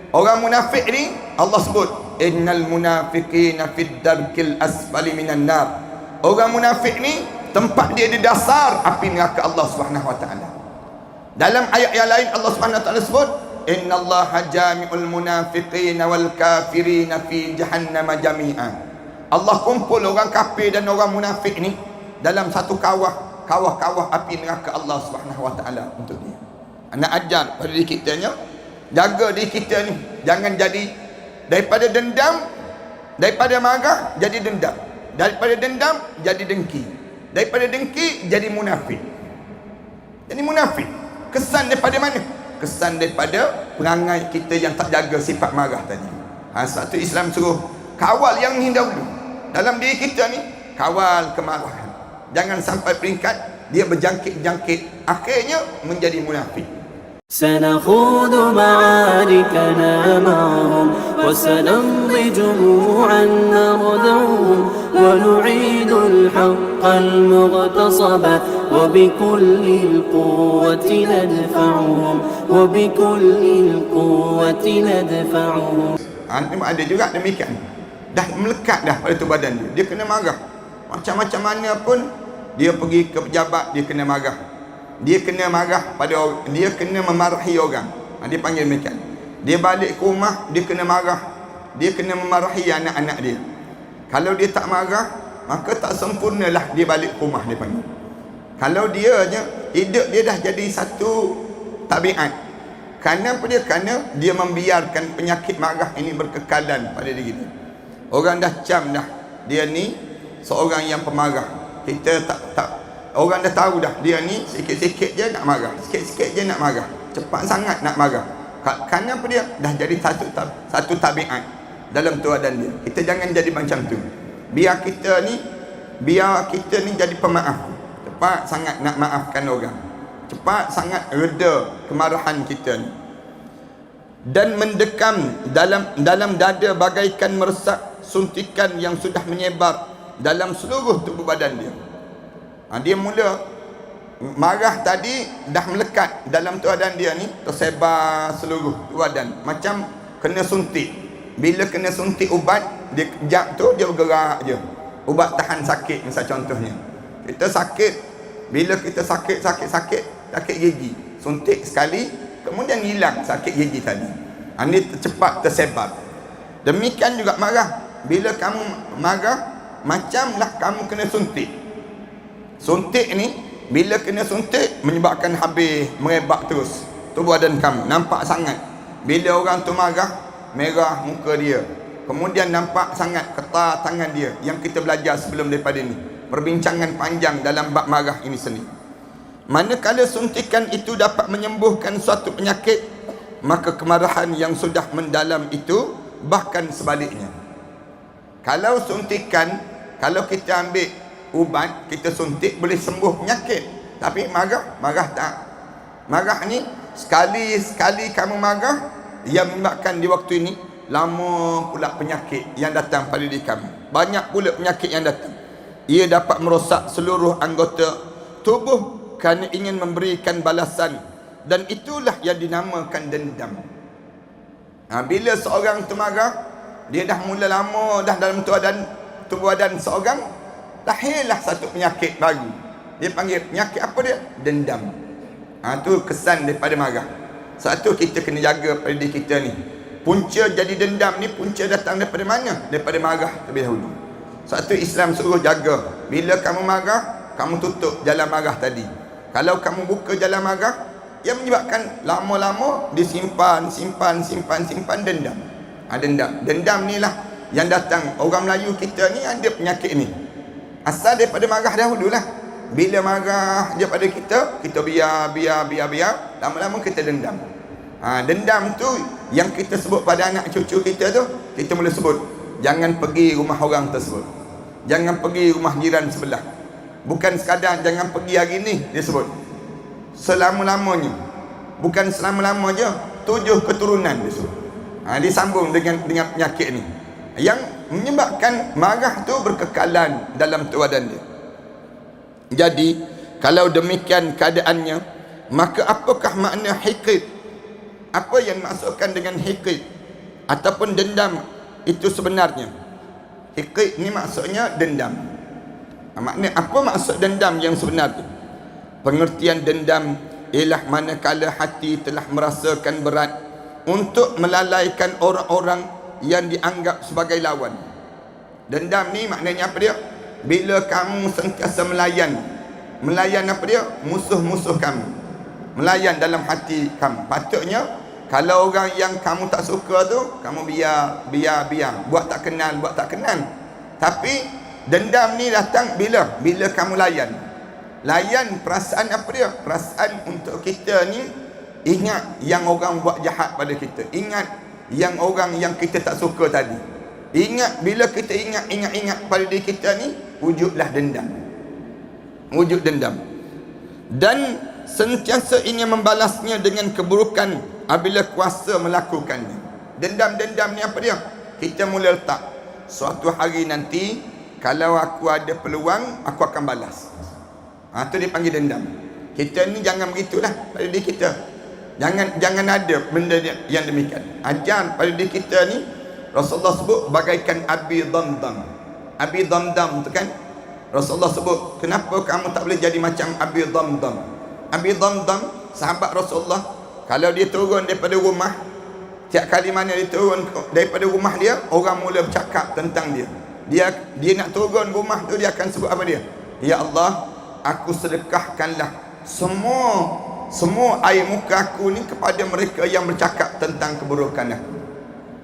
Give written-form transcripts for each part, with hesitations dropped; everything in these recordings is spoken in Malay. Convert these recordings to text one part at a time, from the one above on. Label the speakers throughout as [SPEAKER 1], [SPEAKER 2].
[SPEAKER 1] Orang munafik ni Allah sebut, innal munafiqina fid darkil asfali minan nar. Orang munafik ni tempat dia di dasar api neraka Allah Subhanahu wa taala. Dalam ayat yang lain Allah Subhanahu wa taala sebut, innallaha jami'ul munafiqina wal kafirina fi jahannam jami'a. Allah kumpul orang kafir dan orang munafik ni dalam satu kawah api neraka Allah Subhanahu wa taala untuk dia. Anak ajar pada diri kita nya, jaga diri kita ni jangan jadi daripada dendam, daripada marah jadi dendam, daripada dendam jadi dengki, daripada dengki jadi munafik. Jadi munafik kesan daripada mana? Kesan daripada perangai kita yang tak jaga sifat marah tadi. Satu Islam suruh kawal yang ni dahulu dalam diri kita ni, kawal kemarahan. Jangan sampai peringkat dia berjangkit-jangkit, akhirnya menjadi munafik.
[SPEAKER 2] سنخوض معاركنا معهم وسنمضي جموعا نردعهم ونعيد الحق المغتصب وبكل القوة ندفعهم وبكل القوة ندفعهم.
[SPEAKER 1] Ada juga demikian, dah melekat dah pada tu badan dia. Dia kena marah macam-macam mana pun, dia pergi ke pejabat dia kena marah. Dia kena marah pada orang, dia kena memarahi orang. Dia panggil demikian. Dia balik ke rumah dia kena marah, dia kena memarahi anak-anak dia. Kalau dia tak marah, maka tak sempurnalah dia balik ke rumah, dia panggil. Kalau dia je hidup dia dah jadi satu tabiat. Kerana apa dia? Kerana dia membiarkan penyakit marah ini berkekalan pada diri dia. Orang dah cam dah dia ni seorang yang pemarah. Kita tak orang dah tahu dah dia ni sikit-sikit je nak marah, sikit-sikit je nak marah, cepat sangat nak marah. Kerana apa dia? Dah jadi satu tabiat dalam tuadan dia. Kita jangan jadi macam tu. Biar kita ni jadi pemaaf. Cepat sangat nak maafkan orang. Cepat sangat reda kemarahan kita ni. Dan mendekam dalam dada bagaikan meresak suntikan yang sudah menyebar dalam seluruh tubuh badan dia. Dia mula marah tadi dah melekat dalam tuadan dia ni, tersebar seluruh tuadan macam kena suntik. Bila kena suntik ubat, dia kejap tu dia bergerak je. Ubat tahan sakit misal contohnya. Kita sakit, bila kita sakit gigi, suntik sekali kemudian hilang sakit gigi tadi. Ini cepat tersebar. Demikian juga marah. Bila kamu marah, macamlah kamu kena suntik. Suntik ni bila kena suntik menyebabkan habis merebak terus tubuh badan kamu, nampak sangat. Bila orang tu marah, merah muka dia, kemudian nampak sangat ketar tangan dia, yang kita belajar sebelum daripada ni, perbincangan panjang dalam bab marah ini sendiri. Manakala suntikan itu dapat menyembuhkan suatu penyakit, maka kemarahan yang sudah mendalam itu bahkan sebaliknya. Kalau suntikan, kalau kita ambil ubat, kita suntik boleh sembuh penyakit. Tapi marah tak. Marah ni sekali kamu marah, yang menyebabkan di waktu ini lama pula penyakit yang datang pada diri kamu. Banyak pula penyakit yang datang. Ia dapat merosak seluruh anggota tubuh kerana ingin memberikan balasan, dan itulah yang dinamakan dendam. Bila seorang tu marah, dia dah mula lama dah dalam tubuh badan seorang, lahirlah satu penyakit baru. Dia panggil penyakit apa dia? Dendam. Tu kesan daripada marah. Satu, kita kena jaga pada diri kita ni. Punca jadi dendam ni, punca datang daripada mana? Daripada marah terlebih dahulu. Satu, Islam suruh jaga. Bila kamu marah, kamu tutup jalan marah tadi. Kalau kamu buka jalan marah, yang menyebabkan lama-lama disimpan dendam. Dendam ni lah yang datang. Orang Melayu kita ni ada penyakit ni. Asal daripada marah dahululah. Bila marah je pada kita biar, lama-lama kita dendam. Dendam tu yang kita sebut pada anak cucu kita tu, kita mula sebut, jangan pergi rumah orang tersebut, jangan pergi rumah jiran sebelah. Bukan sekadar jangan pergi hari ni, dia sebut selama-lamanya. Bukan selama-lama je, 7 keturunan dia sebut. Disambung dengan penyakit ni yang menyebabkan marah tu berkekalan dalam tuadan dia. Jadi kalau demikian keadaannya, maka apakah makna hikid? Apa yang dimaksudkan dengan hikid? ataupun dendam itu sebenarnya. Hiqid ni maksudnya dendam. Maknanya apa maksud dendam yang sebenarnya? Pengertian dendam ialah manakala hati telah merasakan berat untuk melalaikan orang-orang yang dianggap sebagai lawan. Dendam ni maknanya apa dia? Bila kamu sentiasa melayan apa dia? Musuh-musuh kamu, melayan dalam hati kamu. Patutnya kalau orang yang kamu tak suka tu, kamu biar, buat tak kenal. Tapi dendam ni datang bila kamu layan perasaan apa dia? Perasaan untuk kita ni ingat yang orang buat jahat pada kita, ingat yang orang yang kita tak suka tadi. Ingat, bila kita ingat pada diri kita ni, wujudlah dendam. Wujud dendam. Dan sentiasa ingin membalasnya dengan keburukan apabila kuasa melakukannya. Dendam ni apa dia? Kita mula letak, suatu hari nanti kalau aku ada peluang, aku akan balas. Itu dipanggil dendam. Kita ni jangan begitulah pada diri kita. Jangan ada benda yang demikian. Ajar pada diri kita ni, Rasulullah sebut bagaikan Abi Damdam. Abi Damdam tu kan, Rasulullah sebut, kenapa kamu tak boleh jadi macam Abi Damdam? Abi Damdam, sahabat Rasulullah, kalau dia turun daripada rumah, tiap kali mana dia turun daripada rumah dia, orang mula bercakap tentang dia. Dia nak turun rumah tu, dia akan sebut apa dia? Ya Allah, aku sedekahkanlah semua air muka aku ni kepada mereka yang bercakap tentang keburukan aku.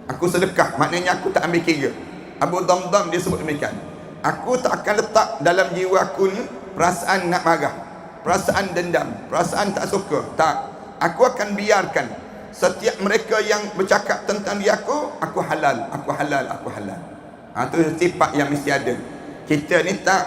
[SPEAKER 1] Aku sedekah, maknanya aku tak ambil kira. Abu Damdam dia sebut demikian. Aku tak akan letak dalam jiwa aku ni perasaan nak marah, perasaan dendam, perasaan tak suka. Tak. Aku akan biarkan setiap mereka yang bercakap tentang dia aku halal. Itu sifat yang mesti ada. Kita ni tak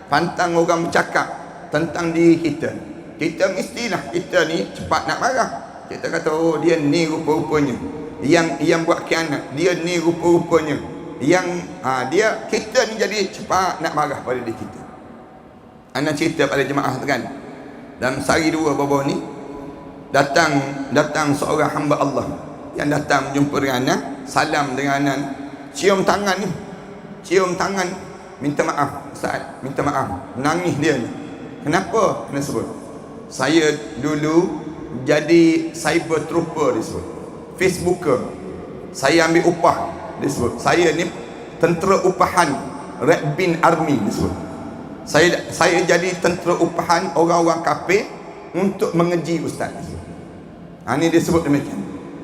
[SPEAKER 1] pantang orang bercakap tentang diri kita. Kita mestilah, kita ni cepat nak marah. Kita kata, oh dia ni rupa-rupanya yang buat khianat, dia ni rupa-rupanya yang kita ni jadi cepat nak marah pada diri kita. Ana cerita pada jemaah tu kan, dalam sehari dua bawah ni datang seorang hamba Allah yang datang jumpa dengan Ana, salam dengan Ana, cium tangan, minta maaf Ustaz, minta maaf, nangis dia ni. Kenapa? Kena sebut, saya dulu jadi cyber trooper, dia sebut, Facebooker, saya ambil upah, dia sebut, saya ni tentera upahan Red Bin Army, dia sebut, saya jadi tentera upahan orang-orang kafir untuk mengeji Ustaz. Ni dia sebut demikian.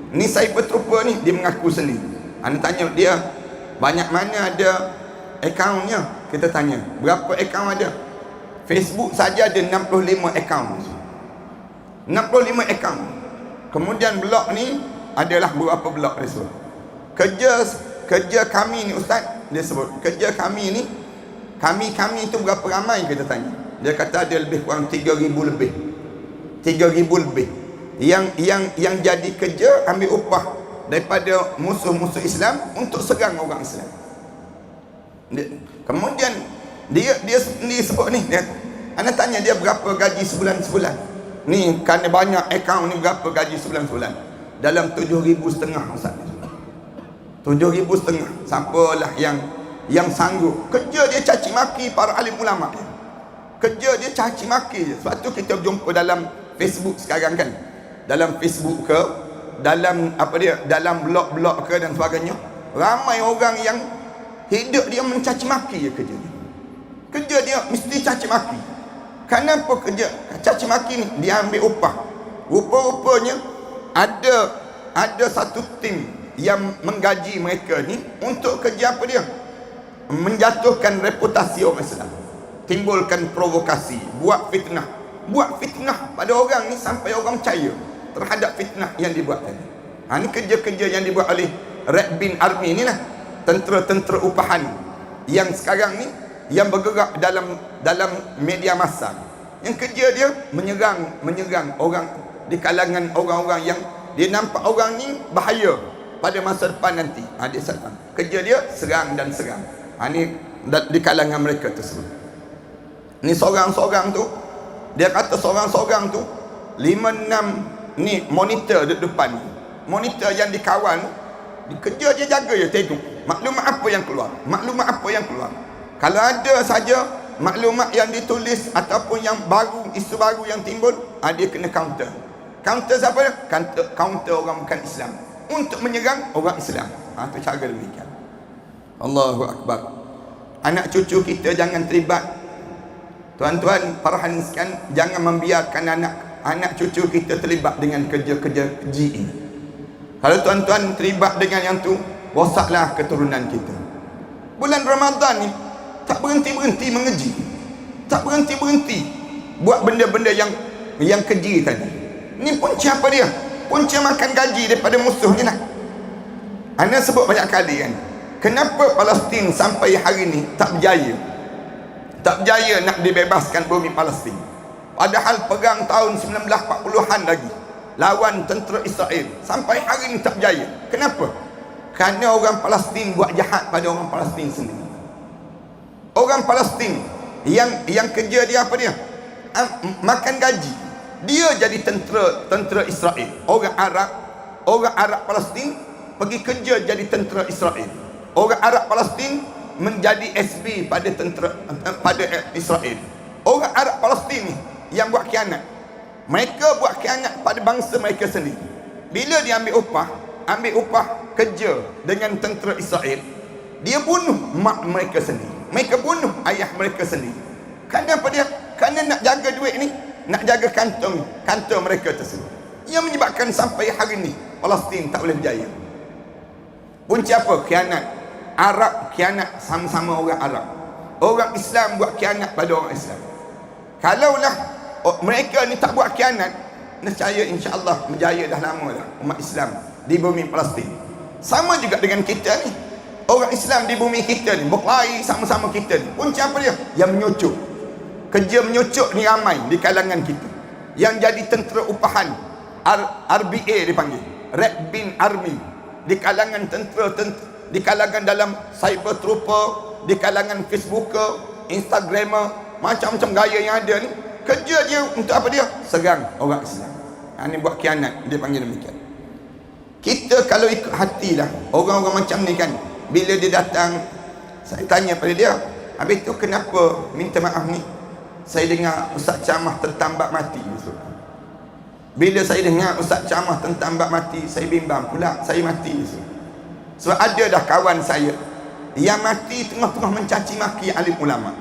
[SPEAKER 1] Ni cyber trooper ni, dia mengaku sendiri. Anda tanya dia, banyak mana ada akaunnya? Kita tanya, berapa akaun ada? Facebook saja ada 65 akaun. 65 akaun. Kemudian blog ni adalah berapa blog, dia sebut. Kerja kami ni Ustaz, dia sebut, kerja kami ni, kami itu berapa ramai, kita tanya. Dia kata ada lebih kurang 3,000 lebih. 3,000 lebih. Yang jadi kerja ambil upah daripada musuh-musuh Islam untuk serang orang Islam. Kemudian dia sendiri sebut ni, anda tanya dia berapa gaji sebulan. Ni kerana banyak akaun ni, berapa gaji sebulan. Dalam 7,500 Ustaz. 7,500. Siapalah yang sanggup. Kerja dia caci maki para alim ulama. Kerja dia caci maki je. Sebab tu kita jumpa dalam Facebook sekarang kan, dalam Facebook ke, dalam dalam blog-blog ke dan sebagainya, ramai orang yang hidup dia mencaci maki je kerja dia. Kerja dia mesti caci maki. Kenapa kerja caci maki ni? Dia ambil upah. Rupa-rupanya ada satu tim yang menggaji mereka ni untuk kerja apa dia? Menjatuhkan reputasi orang Islam, timbulkan provokasi, buat fitnah pada orang ni sampai orang percaya terhadap fitnah yang dibuat tadi. Ni kerja-kerja yang dibuat oleh Red Bin Army ni lah, tentera-tentera upahan yang sekarang ni yang bergerak dalam media massa, yang kerja dia menyerang orang di kalangan orang-orang yang dia nampak orang ni bahaya pada masa depan nanti. Dia serang. Kerja dia serang dan serang. Ni di kalangan mereka tersebut. Ni seorang-seorang tu, dia kata seorang-seorang tu 5-6 ni monitor di depan. Monitor yang dikawal Kerja je, jaga je, tengok maklumat apa yang keluar, maklumat apa yang keluar. Kalau ada saja maklumat yang ditulis ataupun yang baru, isu baru yang timbul, dia kena counter. Counter siapa dia? Counter orang bukan Islam untuk menyerang orang Islam. Itu cara demikian. Allahu Akbar. Anak cucu kita jangan terlibat. Tuan-tuan, parahan sekalian, jangan membiarkan anak cucu kita terlibat dengan kerja-kerja keji ini. Kalau tuan-tuan terlibat dengan yang tu, rosaklah keturunan kita. Bulan Ramadan ni tak berhenti-berhenti mengeji, tak berhenti-berhenti buat benda-benda yang keji tadi. Ni punca apa dia? Punca makan gaji daripada musuhnya nak. Ana sebut banyak kali kan, kenapa Palestin sampai hari ni tak berjaya? Tak berjaya nak dibebaskan bumi Palestin. Padahal perang tahun 1940-an lagi lawan tentera Israel, sampai hari ni tak berjaya. Kenapa? Kerana orang Palestin buat jahat pada orang Palestin sendiri. Orang Palestin yang kerja dia apa dia? Makan gaji. Dia jadi tentera Israel. Orang Arab Palestin pergi kerja jadi tentera Israel. Orang Arab Palestin menjadi SB pada Israel. Orang Arab Palestin ni yang buat khianat. Mereka buat khianat pada bangsa mereka sendiri. Bila dia ambil upah kerja dengan tentera Israel, dia bunuh mak mereka sendiri, mereka bunuh ayah mereka sendiri. Kerana apa dia? Kerana nak jaga duit ni, nak jaga kantong mereka tersebut. Yang menyebabkan sampai hari ni Palestin tak boleh berjaya. Punca apa? Khianat. Arab khianat sama-sama orang Arab. Orang Islam buat khianat pada orang Islam. Kalaulah mereka ni tak buat khianat, nescaya insya-Allah berjaya dah lama dah umat Islam di bumi Palestin. Sama juga dengan kita ni. Orang Islam di bumi kita ni berkelahi sama-sama kita ni. Punca apa dia? Yang menyucuk. Kerja menyucuk ni ramai di kalangan kita. Yang jadi tentera upahan, RBA dipanggil, Red Bin Army, di kalangan tentera, di kalangan dalam cyber trooper, di kalangan Facebooker, Instagramer, macam-macam gaya yang ada ni. Kerja dia untuk apa dia? Serang orang Islam. Ini buat khianat, dia panggil demikian. Kita kalau ikut hatilah orang-orang macam ni kan, bila dia datang, saya tanya pada dia, habis tu kenapa minta maaf ni? Saya dengar ustaz ceramah tentang bab mati. Bila saya dengar ustaz ceramah tentang bab mati, saya bimbang pula, saya mati. Sebab ada dah kawan saya yang mati tengah-tengah mencaci maki alim ulama.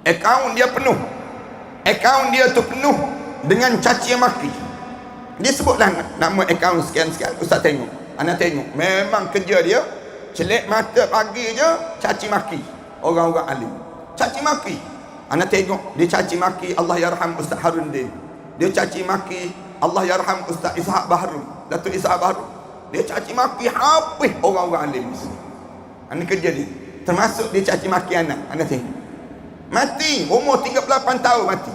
[SPEAKER 1] Akaun dia penuh. Akaun dia tu penuh dengan caci maki. Dia sebutlah nama akaun sekian-sekian. Ustaz tengok, anak tengok, memang kerja dia celik mata pagi je caci maki orang-orang alim. Caci maki. Anak tengok dia caci maki Allah yarham Ustaz Haruddin. Dia caci maki Allah yarham Ustaz Ishaq Baharul, Datuk Ishaq Baharul. Dia caci maki habis orang-orang alim di sini. Anak kerja dia. Termasuk dia caci maki anak tengok. Mati, umur 38 tahun mati.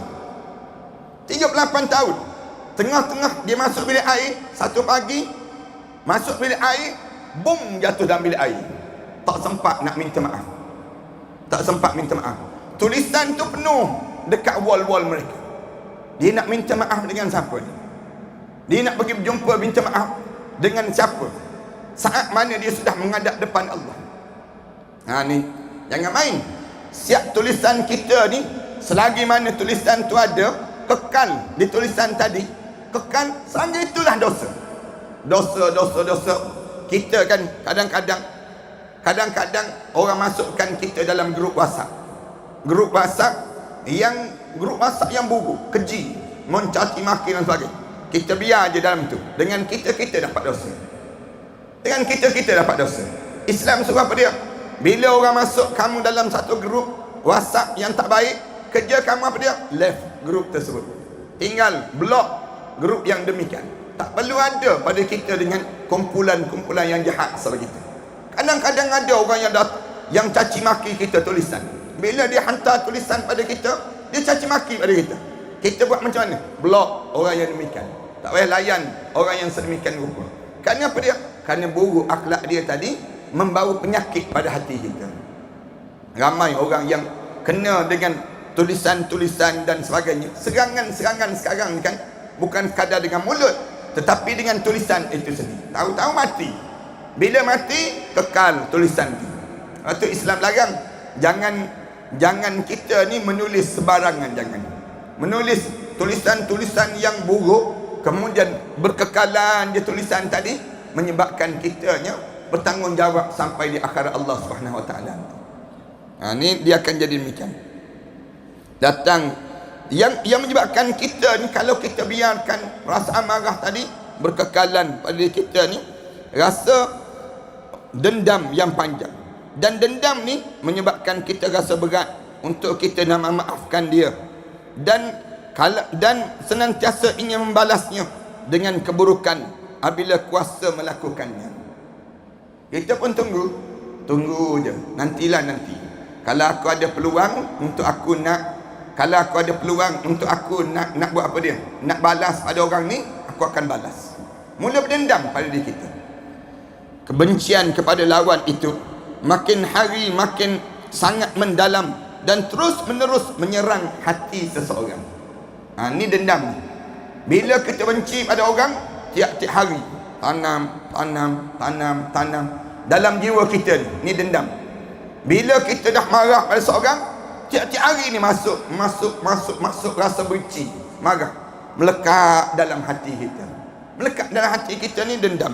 [SPEAKER 1] 38 tahun. Tengah-tengah dia masuk bilik air, satu pagi masuk bilik air, bom jatuh dalam bilik air. Tak sempat nak minta maaf. Tak sempat minta maaf. Tulisan tu penuh dekat wall-wall mereka. Dia nak minta maaf dengan siapa ni? Dia nak pergi berjumpa minta maaf dengan siapa? Saat mana dia sudah menghadap depan Allah. Ni jangan main. Siap tulisan kita ni, selagi mana tulisan tu ada, kekal di tulisan tadi, kekal, sehingga itulah dosa. Dosa. Kita kan kadang-kadang orang masukkan kita dalam grup WhatsApp. Grup WhatsApp yang buruk, keji, mencaci maki dan sebagainya. Kita biar je dalam tu. Dengan kita dapat dosa. Dengan kita dapat dosa. Islam suruh apa dia? Bila orang masuk kamu dalam satu grup WhatsApp yang tak baik, kerja kamu apa dia? Left grup tersebut. Tinggal block grup yang demikian. Tak perlu ada pada kita dengan kumpulan-kumpulan yang jahat seperti kita. Kadang-kadang ada orang yang caci maki kita tulisan. Bila dia hantar tulisan pada kita, dia caci maki pada kita. Kita buat macam mana? Block orang yang demikian. Tak payah layan orang yang sedemikian rupa. Kerana apa dia? Kerana buruk akhlak dia tadi membawa penyakit pada hati kita. Ramai orang yang kena dengan tulisan-tulisan dan sebagainya. Serangan-serangan sekarang kan bukan sekadar dengan mulut, tetapi dengan tulisan itu sendiri. Tahu-tahu mati. Bila mati, kekal tulisan tu. Itu Islam larang. Jangan kita ni menulis sebarangan, jangan. Menulis tulisan-tulisan yang buruk, kemudian berkekalan dia tulisan tadi, menyebabkan kitanya bertanggungjawab sampai di akhirat Allah Subhanahu Wa Taala. Ni dia akan jadi demikian. Datang yang menyebabkan kita ni, kalau kita biarkan rasa amarah tadi berkekalan pada diri kita ni, rasa dendam yang panjang. Dan dendam ni menyebabkan kita rasa berat untuk kita nak memaafkan dia, dan senantiasa ingin membalasnya dengan keburukan apabila kuasa melakukannya. Kita pun tunggu je, nantilah nanti. Kalau aku ada peluang untuk aku nak buat apa dia, nak balas pada orang ni, aku akan balas. Mula berdendam pada diri kita. Kebencian kepada lawan itu makin hari makin sangat mendalam dan terus menerus menyerang hati seseorang. Ni dendam. Bila kita benci pada orang, tiap-tiap hari tanam dalam jiwa kita ni dendam. Bila kita dah marah pada seorang, tiap-tiap hari ni masuk rasa benci, marah, melekat dalam hati kita. Melekat dalam hati kita ni dendam,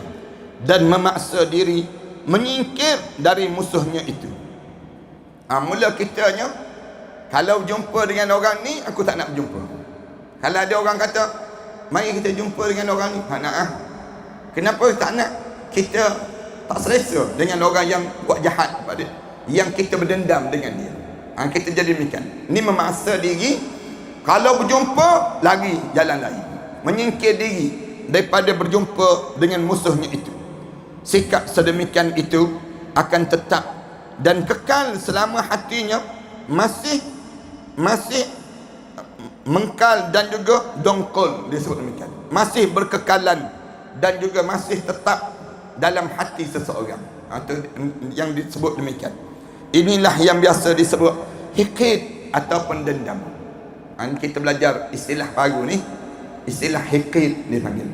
[SPEAKER 1] dan memaksa diri menyingkir dari musuhnya itu. Mula kitanya, kalau jumpa dengan orang ni, aku tak nak berjumpa. Kalau ada orang kata, mari kita jumpa dengan orang ni, tak nak. Kenapa tak nak? Kita tak selesa dengan orang yang buat jahat pada, yang kita berdendam dengan dia. Kita jadi demikian. Ni memaksa diri. Kalau berjumpa, lari jalan lain, menyingkir diri daripada berjumpa dengan musuhnya itu. Sikap sedemikian itu akan tetap dan kekal selama hatinya masih mengkal dan juga dongkol, disebut demikian. Masih berkekalan dan juga masih tetap dalam hati seseorang. Itu yang disebut demikian. Inilah yang biasa disebut hikid ataupun dendam. Kita belajar istilah baru ni, istilah hikid dipanggil.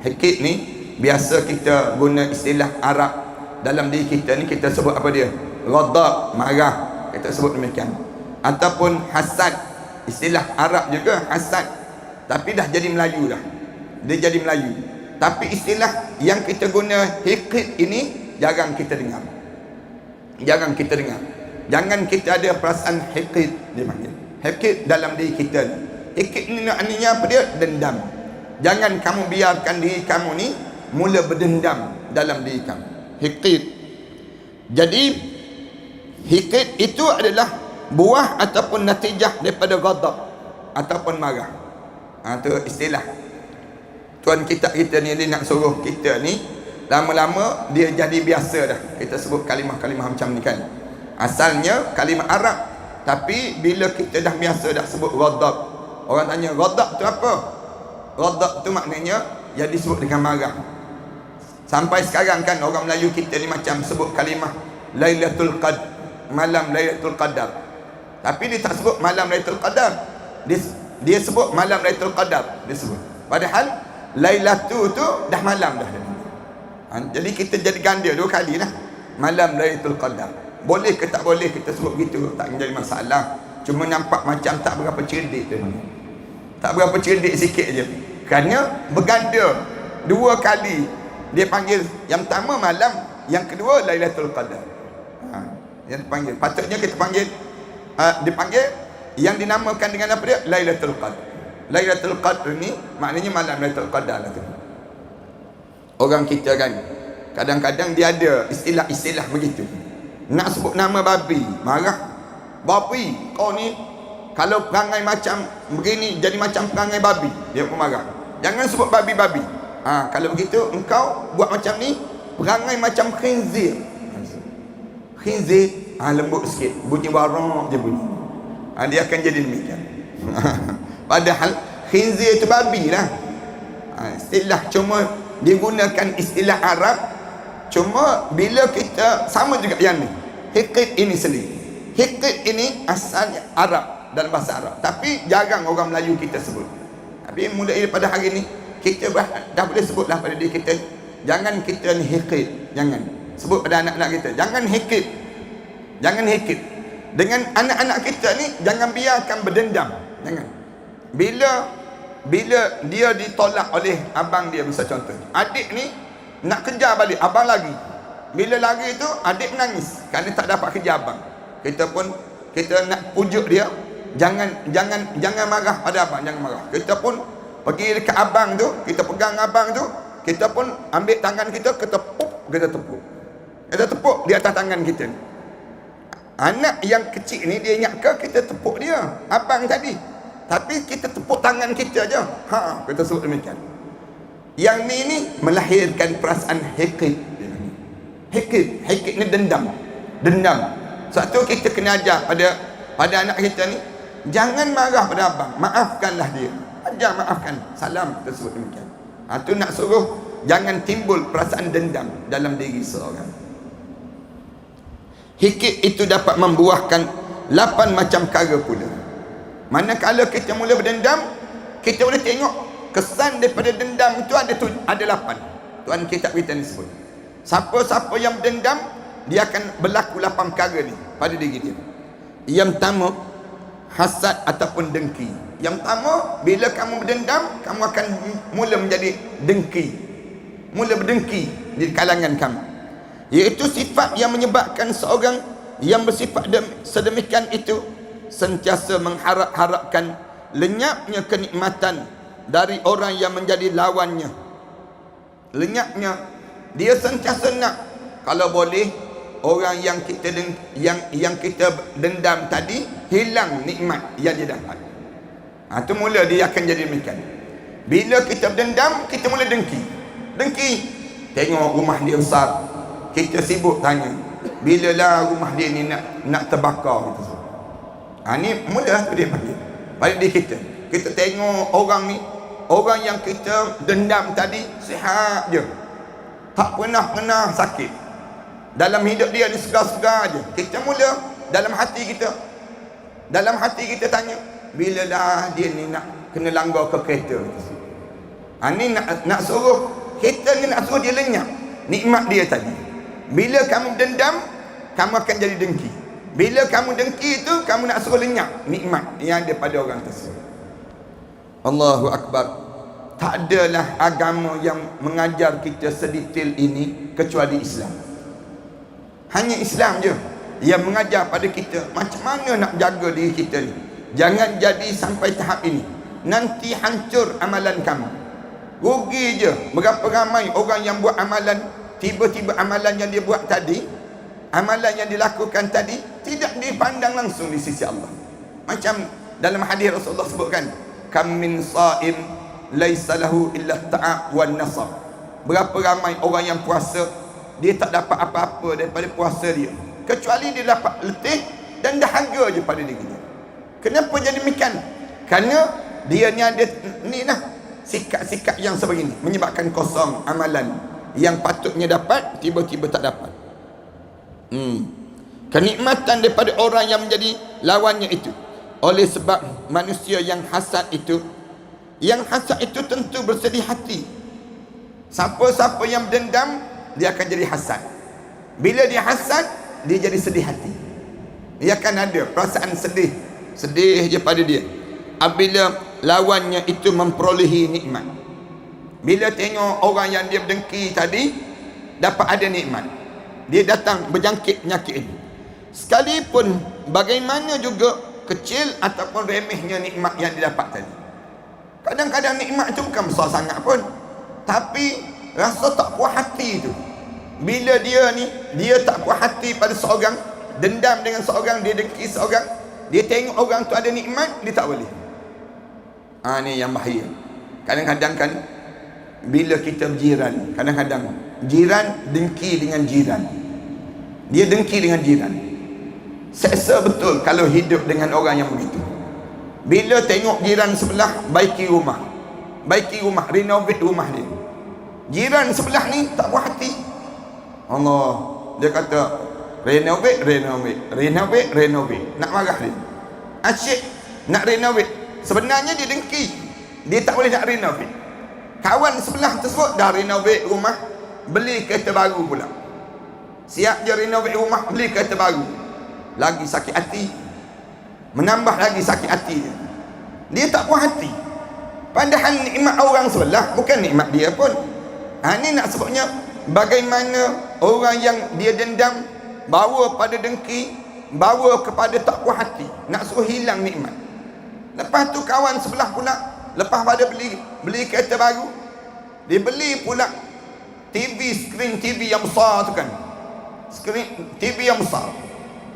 [SPEAKER 1] Hikid ni biasa kita guna istilah Arab dalam diri kita ni, kita sebut apa dia? Ghadab, marah, kita sebut demikian. Ataupun hasad, istilah Arab juga hasad, tapi dah jadi Melayu dah. Dia jadi Melayu. Tapi istilah yang kita guna hikid ini jarang kita dengar. Jangan kita ada perasaan hikid, dia panggil. Hikid dalam diri kita ni. Hikid ni maknanya apa dia? Dendam. Jangan kamu biarkan diri kamu ni mula berdendam dalam diri kamu. Hikid. Jadi hikid itu adalah buah ataupun natijah daripada ghadab ataupun marah. Itu istilah. Tuan kita ni dia nak suruh kita ni, lama-lama dia jadi biasa dah kita sebut kalimah-kalimah macam ni kan. Asalnya kalimah Arab, tapi bila kita dah biasa dah sebut ghadab, orang tanya ghadab tu apa? Ghadab tu maknanya yang disebut dengan marah. Sampai sekarang kan orang Melayu kita ni macam sebut kalimah Lailatul Qadar, malam Lailatul Qadar. Tapi dia tak sebut malam Lailatul Qadar. Dia sebut malam Lailatul Qadar, dia sebut. Padahal Lailatul tu dah malam dah. Jadi kita jadi ganda dua kali lah. Malam Lailatul Qadar. Boleh ke tak boleh kita sebut begitu, tak menjadi masalah. Cuma nampak macam tak berapa cerdik tu. Tak berapa cerdik sikit je. Kerana berganda dua kali. Dia panggil yang pertama malam, yang kedua Lailatul Qadar. Yang dipanggil. Patutnya kita panggil dipanggil yang dinamakan dengan apa dia? Lailatul Qadar. Lailatul Qadar ni maknanya malam Lailatul Qadar lah tu. Orang kita kan kadang-kadang dia ada istilah-istilah begitu. Nak sebut nama babi, marah. Babi, kau ni kalau perangai macam begini jadi macam perangai babi, dia pun marah. Jangan sebut babi-babi. Kalau begitu engkau buat macam ni, perangai macam khinzir. Khinzir lembut sikit, bunyi warak je bunyi. Dia akan jadi demikian. Padahal khinzir itu babi lah. Istilah cuma digunakan istilah Arab. Cuma bila kita sama juga yang ni, hikid ini sendiri. Hikid ini asalnya Arab, dalam bahasa Arab, tapi jarang orang Melayu kita sebut. Tapi mulai pada hari ni kita dah boleh sebutlah pada diri kita, jangan kita ni hikid. Jangan. Sebut pada anak-anak kita, jangan hikit. Jangan hikit. Dengan anak-anak kita ni jangan biarkan berdendam. Jangan. Bila dia ditolak oleh abang dia, misal contoh, adik ni nak kejar balik abang lagi. Bila lari tu adik menangis kerana tak dapat kejar abang. Kita nak pujuk dia, jangan marah pada abang, jangan marah. Kita pun pergi dekat abang tu, kita pegang abang tu, kita pun ambil tangan kita tepuk di atas tangan kita ni. Anak yang kecil ni dia ingat kita tepuk dia, abang tadi. Tapi kita tepuk tangan kita aja. Kita sebut demikian. Yang ni melahirkan perasaan hikit. Hikit ni dendam. Sebab tu kita kena ajar pada anak kita ni, jangan marah pada abang, maafkanlah dia. Ajar maafkan, salam, kita sebut demikian. Tu nak suruh jangan timbul perasaan dendam dalam diri seorang. Hikit itu dapat membuahkan 8 macam perkara pula. Manakala kita mula berdendam, kita boleh tengok kesan daripada dendam itu ada 8. Tuan kitab kita ni sebut, siapa-siapa yang berdendam, dia akan berlaku 8 perkara ni pada diri dia. Yang pertama, hasad ataupun dengki. Yang pertama, bila kamu berdendam, kamu akan mula menjadi dengki, mula berdengki di kalangan kamu. Iaitu sifat yang menyebabkan seorang yang bersifat sedemikian itu sentiasa mengharap-harapkan lenyapnya kenikmatan dari orang yang menjadi lawannya. Lenyapnya, dia sentiasa nak kalau boleh orang yang kita dendam tadi hilang nikmat yang dia dapat. Tu mula dia akan jadi demikian. Bila kita berdendam, kita mula dengki. Tengok rumah dia besar, kita sibuk tanya, bilalah rumah dia ni nak terbakar. Ni mula tu dia panggil pada diri kita. Kita tengok orang ni, orang yang kita dendam tadi sihat je, tak pernah sakit. Dalam hidup dia ni segar-segar je. Kita mula dalam hati kita tanya, bilalah dia ni nak kena langgar ke kereta. Ni nak suruh kita ni, nak suruh dia lenyap nikmat dia tadi. Bila kamu dendam, kamu akan jadi dengki. Bila kamu dengki itu, kamu nak suruh lenyap nikmat yang ada pada orang tersebut. Allahu Akbar. Tak adalah agama yang mengajar kita sedetail ini kecuali Islam. Hanya Islam je yang mengajar pada kita macam mana nak jaga diri kita ni. Jangan jadi sampai tahap ini, nanti hancur amalan kamu. Rugi je. Berapa ramai orang yang buat amalan, tiba-tiba amalan yang dia buat tadi, amalan yang dilakukan tadi tidak dipandang langsung di sisi Allah. Macam dalam hadis Rasulullah sebutkan, kam min saim laisa lahu illa ta'a wan nasab. Berapa ramai orang yang puasa, dia tak dapat apa-apa daripada puasa dia kecuali dia dapat letih dan dahaga je pada diri dia. Kenapa jadi demikian? Kerana dia ni ada sikap-sikap yang sebegini, menyebabkan kosong amalan yang patutnya dapat, tiba-tiba tak dapat. Kenikmatan daripada orang yang menjadi lawannya itu. Oleh sebab manusia yang hasad itu tentu bersedih hati. Siapa-siapa yang dendam, dia akan jadi hasad. Bila dia hasad, dia jadi sedih hati. Dia akan ada perasaan sedih je pada dia apabila lawannya itu memperolehi nikmat. Bila tengok orang yang dia berdengki tadi dapat ada nikmat, dia datang berjangkit penyakit ini. Sekalipun bagaimana juga kecil ataupun remehnya nikmat yang didapat tadi. Kadang-kadang nikmat itu bukan besar sangat pun, tapi rasa tak puas hati itu. Bila dia tak puas hati pada seorang, dendam dengan seorang, dia dengki seorang, dia tengok orang tu ada nikmat, dia tak boleh. Ni yang bahaya. Kadang-kadang kan bila kita berjiran, kadang-kadang jiran dengki dengan jiran. Dia dengki dengan jiran. Seksa betul kalau hidup dengan orang yang begitu. Bila tengok jiran sebelah baiki rumah, renovate rumah dia, jiran sebelah ni tak puas hati. Allah, dia kata renovate. Nak marah dia. Asyik nak renovate. Sebenarnya dia dengki, dia tak boleh nak renovate. Kawan sebelah tersebut dah renovate rumah, beli kereta baru pula. Siap je renovate rumah, beli kereta baru, lagi sakit hati, menambah lagi sakit hati dia tak puas hati. Padahal nikmat orang sebelah bukan nikmat dia pun. Ini nak sebutnya bagaimana orang yang dia dendam bawa pada dengki, bawa kepada tak puas hati, nak suruh hilang nikmat. Lepas tu kawan sebelah pula, lepas pada beli kereta baru, dia beli pula skrin TV yang besar tu kan, skrin TV yang besar,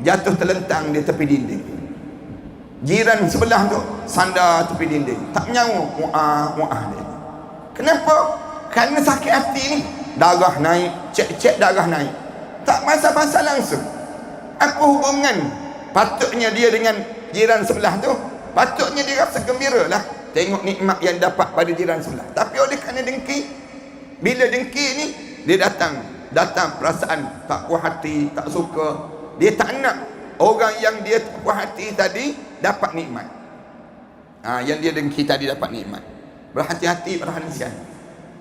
[SPEAKER 1] jatuh terlentang di tepi dinding. Jiran sebelah tu sandar tepi dinding, tak menyawa, muah dia. Kenapa? Kerana sakit hati ni, darah naik, cek darah naik, tak pasal-pasal langsung. Apa hubungan patutnya dia dengan jiran sebelah tu? Patutnya dia rasa gembira lah tengok nikmat yang dapat pada jiran sebelah. Tapi oleh kerana dengki, bila dengki ni dia datang perasaan tak puas hati, tak suka. Dia tak nak orang yang dia tak puas hati tadi dapat nikmat. Yang dia dengki tadi dapat nikmat. Berhati-hati, perhatian.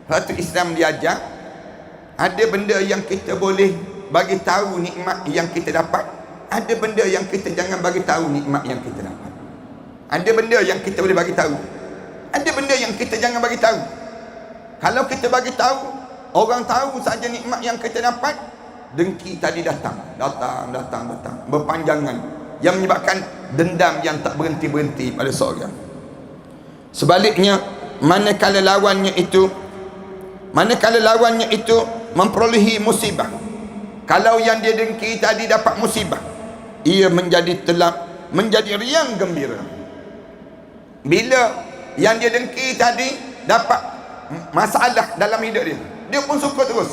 [SPEAKER 1] Satu Islam diajar, ada benda yang kita boleh bagi tahu nikmat yang kita dapat, ada benda yang kita jangan bagi tahu nikmat yang kita dapat. Ada benda yang kita boleh bagi tahu, ada benda yang kita jangan bagi tahu. Kalau kita bagi tahu, orang tahu saja nikmat yang kita dapat, dengki tadi datang berpanjangan, yang menyebabkan dendam yang tak berhenti-berhenti pada seorang. Sebaliknya, manakala lawannya itu memperolehi musibah, kalau yang dia dengki tadi dapat musibah, ia menjadi riang gembira. Bila yang dia dengki tadi dapat masalah dalam hidup dia pun suka terus.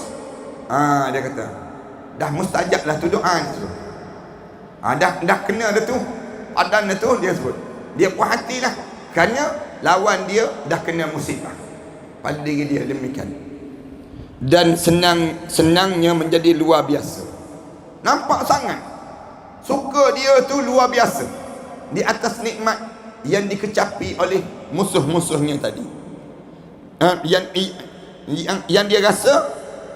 [SPEAKER 1] Dia kata dah mustajab lah tu doa tu. Dah kena dah tu, padan dah tu, dia sebut dia puas hati dah kerana lawan dia dah kena musibah pada diri dia. Demikian. Dan senangnya menjadi luar biasa. Nampak sangat suka dia tu luar biasa di atas nikmat yang dikecapi oleh musuh-musuhnya tadi. Yang dia rasa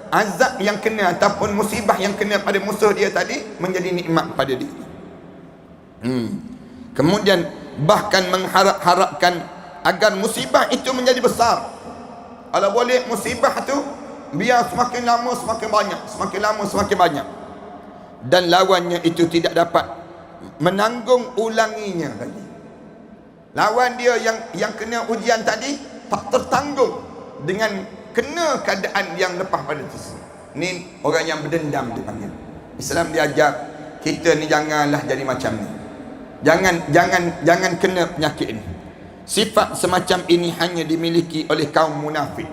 [SPEAKER 1] azab yang kena ataupun musibah yang kena pada musuh dia tadi menjadi nikmat pada dia. Kemudian bahkan mengharap-harapkan agar musibah itu menjadi besar. Kalau boleh musibah tu biar semakin lama semakin banyak, semakin lama semakin banyak, dan lawannya itu tidak dapat menanggung ulanginya lagi. Lawan dia yang kena ujian tadi tak tertanggung dengan kena keadaan yang lepas pada tersebut. Ni orang yang berdendam dipanggil. Islam diajar kita ni janganlah jadi macam ni. Jangan kena penyakit ni. Sifat semacam ini hanya dimiliki oleh kaum munafik.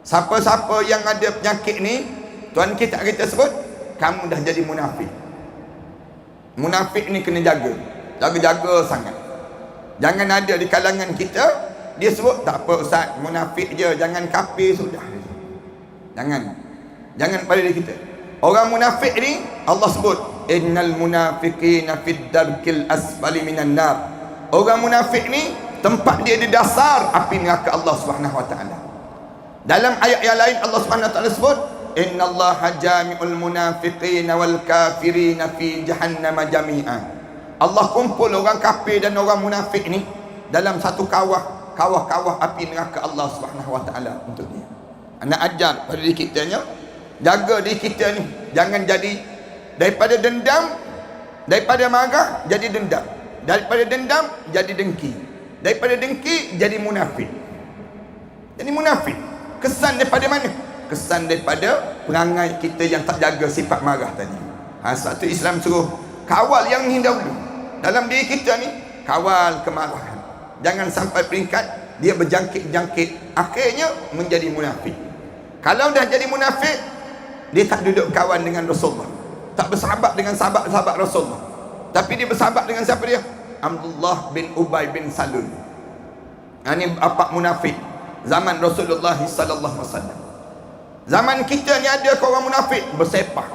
[SPEAKER 1] Siapa-siapa yang ada penyakit ni, Tuan kita sebut, kamu dah jadi munafik. Munafik ni kena jaga sangat. Jangan ada di kalangan kita dia sebut tak apa ustaz, munafik je, jangan kafir sudah. Jangan pada diri kita. Orang munafik ni Allah sebut innal munafiqina fid darkil asfali minan nar. Orang munafik ni tempat dia di dasar api neraka Allah Subhanahu wa taala. Dalam ayat yang lain Allah Subhanahu wa taala sebut innallaha jami'ul munafiqina wal kafirina fi jahannam jami'a. Allah kumpul orang kafir dan orang munafik ni dalam satu kawah api neraka Allah Subhanahu wa taala untuk dia. Anak ajar pada diri kita nya, jaga diri kita ni jangan jadi daripada dendam, daripada marah jadi dendam, daripada dendam jadi dengki, daripada dengki jadi munafik. Jadi munafik kesan daripada mana? Kesan daripada perangai kita yang tak jaga sifat marah tadi. Sebab tu Islam suruh kawal yang ni dahulu dalam diri kita ni, kawal kemarahan. Jangan sampai peringkat dia berjangkit-jangkit, akhirnya menjadi munafik. Kalau dah jadi munafik, dia tak duduk kawan dengan Rasulullah, tak bersahabat dengan sahabat-sahabat Rasulullah, tapi dia bersahabat dengan siapa dia? Abdullah bin Ubay bin Salul. Ini bapa munafik zaman Rasulullah sallallahu alaihi wasallam. Zaman kita ni ada orang munafik bersepah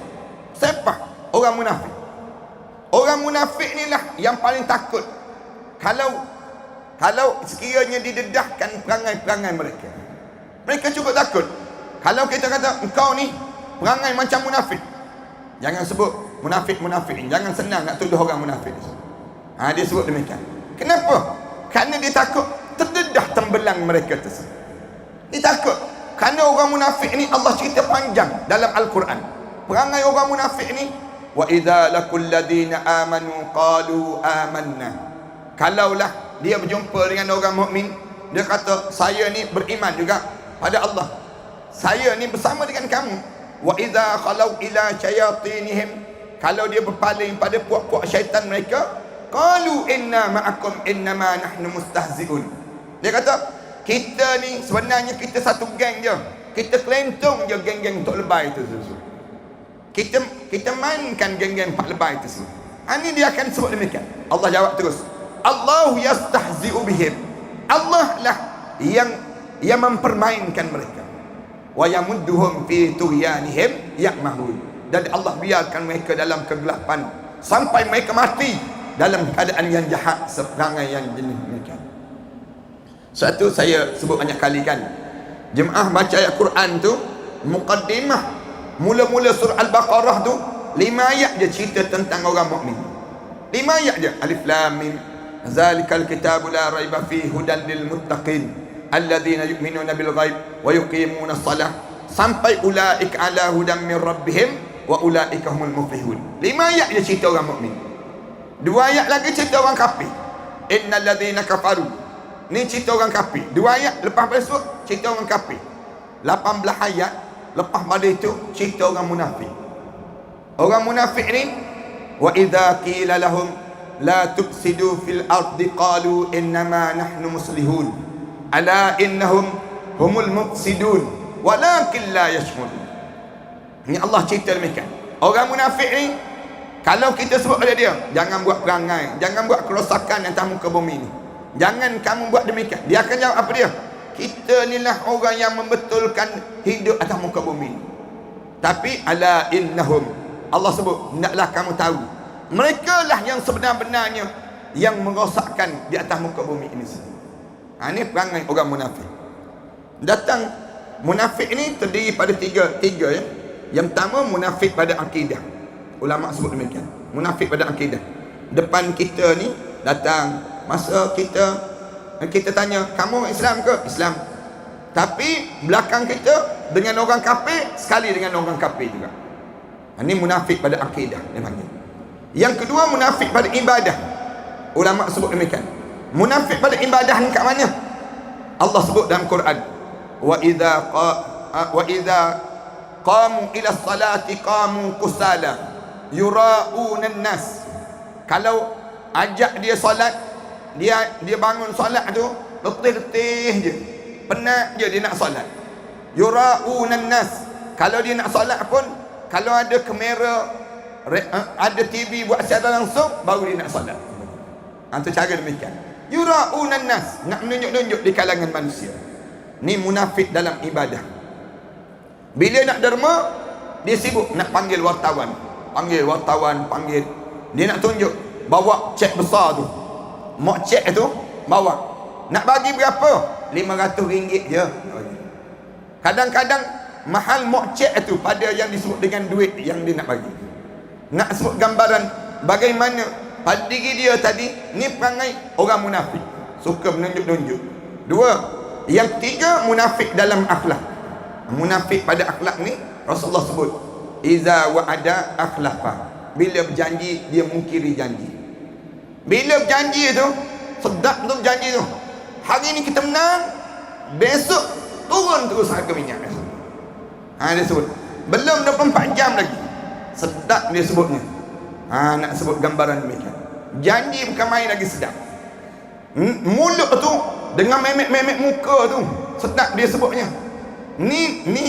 [SPEAKER 1] orang munafik. Orang munafik ni lah yang paling takut kalau sekiranya didedahkan perangai-perangai mereka. Mereka cukup takut. Kalau kita kata engkau ni perangai macam munafik, Jangan sebut munafik-munafik. Jangan senang nak tuduh orang munafik. Dia sebut demikian. Kenapa? Kerana dia takut terdedah tembelang mereka tersebut. Dia takut. Kerana orang munafik ni Allah cerita panjang dalam Al-Quran. Perangai orang munafik ni, wa idza laqul ladina amanu qalu amanna. Kalaulah dia berjumpa dengan orang mukmin, dia kata saya ni beriman juga pada Allah. Saya ni bersama dengan kamu. Wa idza khalau ila syayatinihim, kalau dia berpaling pada puak-puak syaitan mereka, qalu inna ma'akum innama nahnu mustahzi'un. Dia kata kita ni sebenarnya kita satu geng je. Kita kelentong je geng-geng Tok Lebay tu. Kita mainkan geng-geng Pak Lebay tu. Ini dia akan sebut demikian. Allah jawab terus. Allahu yastahzi'u bihim. Allah lah yang mempermainkan mereka. Wa yamudduhum fi tughyanihim ya'mahun. Dan Allah biarkan mereka dalam kegelapan sampai mereka mati dalam keadaan yang jahat, seperangai yang jenis demikian. Satu saya sebut banyak kali kan, jemaah baca ayat Quran tu, muqaddimah mula-mula surah Al-Baqarah tu 5 ayat je cerita tentang orang mukmin. 5 ayat je. Alif Lam Mim. Zalikal kitabu la raiba fihi hudan lil muttaqin alladzina yu'minuna bil ghaib wa yuqimuna shalah sampai ulaika ala hudan min rabbihim wa ulaika humul muflihun. 5 ayat je cerita orang mukmin. 2 ayat lagi cerita orang kafir. Innal ladzina kafaru. Ni cerita orang kafir. 2 ayat lepas pada surah cerita orang kafir. 18 ayat lepas pada itu cerita orang munafik. Orang munafik ni, wa idza qila lahum la tufsidu fil ardi qalu innama nahnu muslihun ala innahum humul mufsidun walakin la yash'urun. Ni Allah cerita demikian. Orang munafik ni, kalau kita sebut pada dia, jangan buat perangai, jangan buat kerosakan atas muka bumi ni, jangan kamu buat demikian, dia akan jawab apa dia? Kita ni lah orang yang membetulkan hidup atas muka bumi. Tapi ala innahum, Allah sebut, hendaklah kamu tahu, mereka lah yang sebenar-benarnya yang merosakkan di atas muka bumi ini sendiri. Ini perangai orang munafik. Datang munafik ni terdiri pada tiga ya. Yang pertama munafik pada akidah. Ulama sebut demikian. Munafik pada akidah. Depan kita ni datang, masa kita tanya, kamu Islam ke? Islam. Tapi belakang kita dengan orang kafir, sekali dengan orang kafir juga. Ini munafik pada akidah dia panggil. Yang kedua munafik pada ibadah. Ulama sebut demikian. Munafik pada ibadah ni kat mana? Allah sebut dalam Quran, wa idza qamu ila salati qamu kusala yura'una an-nas. Kalau ajak dia solat, dia bangun solat tu letih-letih je, penat je dia nak solat. Yura'una an-nas. Kalau dia nak solat pun, kalau ada kamera, ada TV buat secara langsung, baru dia nak solat. Itu cara demikian. Yura'una an-nas, nak menunjuk-nunjuk di kalangan manusia. Ni munafik dalam ibadah. Bila nak derma, dia sibuk nak panggil wartawan. Panggil. Dia nak tunjuk, bawa cek besar tu. Mak cek tu bawa. Nak bagi berapa? RM500 je. Kadang-kadang mahal mak cek tu pada yang disebut dengan duit yang dia nak bagi. Nak sebut gambaran bagaimana pada diri dia tadi, ni perangai orang munafik, suka menunjuk-nunjuk. 2. Yang 3, munafik dalam akhlak. Munafik pada akhlak ni Rasulullah sebut, iza wa'ada akhlafa. Bila berjanji, dia mungkiri janji. Bila berjanji tu, sedap tu berjanji tu, hari ni kita menang, besok turun terus harga minyak. Dia sebut, belum 24 jam lagi, sedap dia sebutnya. Nak sebut gambaran demikian. Janji bukan main lagi sedap. Mulut tu dengan memek-memek muka tu, sedap dia sebutnya. Ni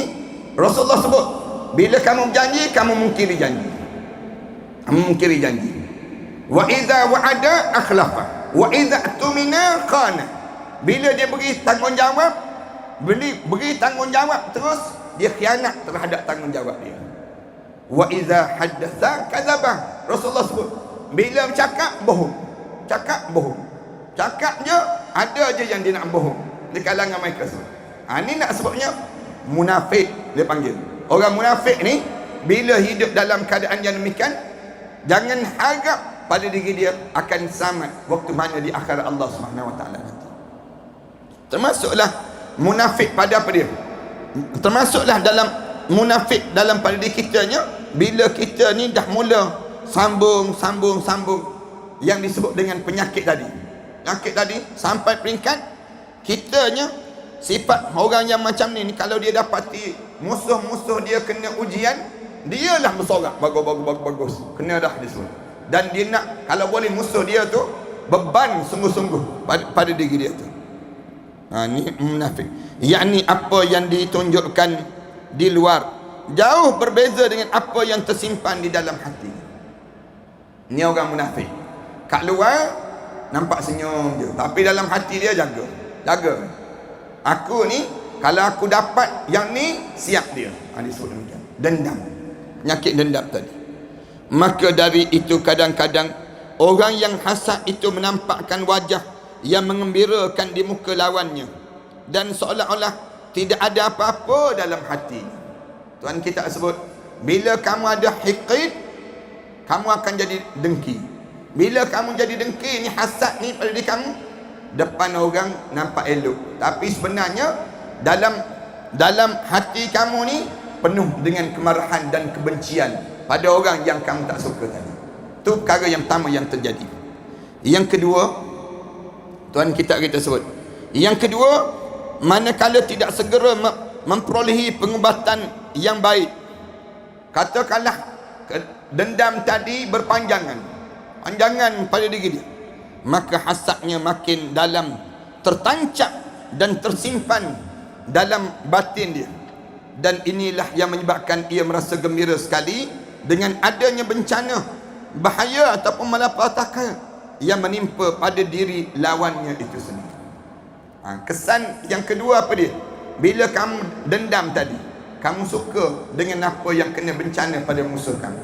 [SPEAKER 1] Rasulullah sebut, bila kamu berjanji, kamu mungkiri janji. Mungkiri janji. Wa idza wa'ada akhlafa wa idza tumina khana. Bila dia beri tanggungjawab, beri tanggungjawab terus dia khianat terhadap tanggungjawab dia. Wa idza haddatsa kadzaba. Rasulullah sebut, bila bercakap bohong. Cakap je, ada je yang dia nak bohong di kalangan mereka semua. Ni nak sebutnya munafik dia panggil. Orang munafik ni bila hidup dalam keadaan yang demikian, jangan harap pada diri dia akan selamat waktu mana di akhirat Allah Subhanahu Wa Taala nanti. Termasuklah munafik pada apa dia? Termasuklah dalam munafik dalam pada diri kitanya, bila kita ni dah mula sambung yang disebut dengan penyakit tadi. Penyakit tadi sampai peringkat kitanya, sifat orang yang macam ni kalau dia dapati musuh-musuh dia kena ujian, dialah bersorak bagus, kena dah disebut. Dan dia nak kalau boleh musuh dia tu beban sungguh-sungguh pada diri dia tu. Ni munafik. Yakni apa yang ditunjukkan di luar jauh berbeza dengan apa yang tersimpan di dalam hati. Ni orang munafik. Kat luar nampak senyum je, tapi dalam hati dia jaga. Aku ni kalau aku dapat yang ni, siap dia. Disebut demikian. Dendam. Penyakit dendam tadi. Maka dari itu kadang-kadang orang yang hasad itu menampakkan wajah yang mengembirakan di muka lawannya, dan seolah-olah tidak ada apa-apa dalam hati. Tuan kita sebut, bila kamu ada hiqid, kamu akan jadi dengki. Bila kamu jadi dengki, ni hasad ni pada diri kamu, depan orang nampak elok, tapi sebenarnya dalam hati kamu ni penuh dengan kemarahan dan kebencian pada orang yang kamu tak suka tadi. Itu perkara yang pertama yang terjadi. Yang kedua, tuan kita sebut, yang kedua, manakala tidak segera memperolehi pengubatan yang baik, katakanlah dendam tadi berpanjangan pada diri dia, maka hasadnya makin dalam, tertancap dan tersimpan dalam batin dia, dan inilah yang menyebabkan ia merasa gembira sekali dengan adanya bencana, bahaya ataupun malapetaka yang menimpa pada diri lawannya itu sendiri. Kesan yang kedua apa dia? Bila kamu dendam tadi, kamu suka dengan apa yang kena bencana pada musuh kamu.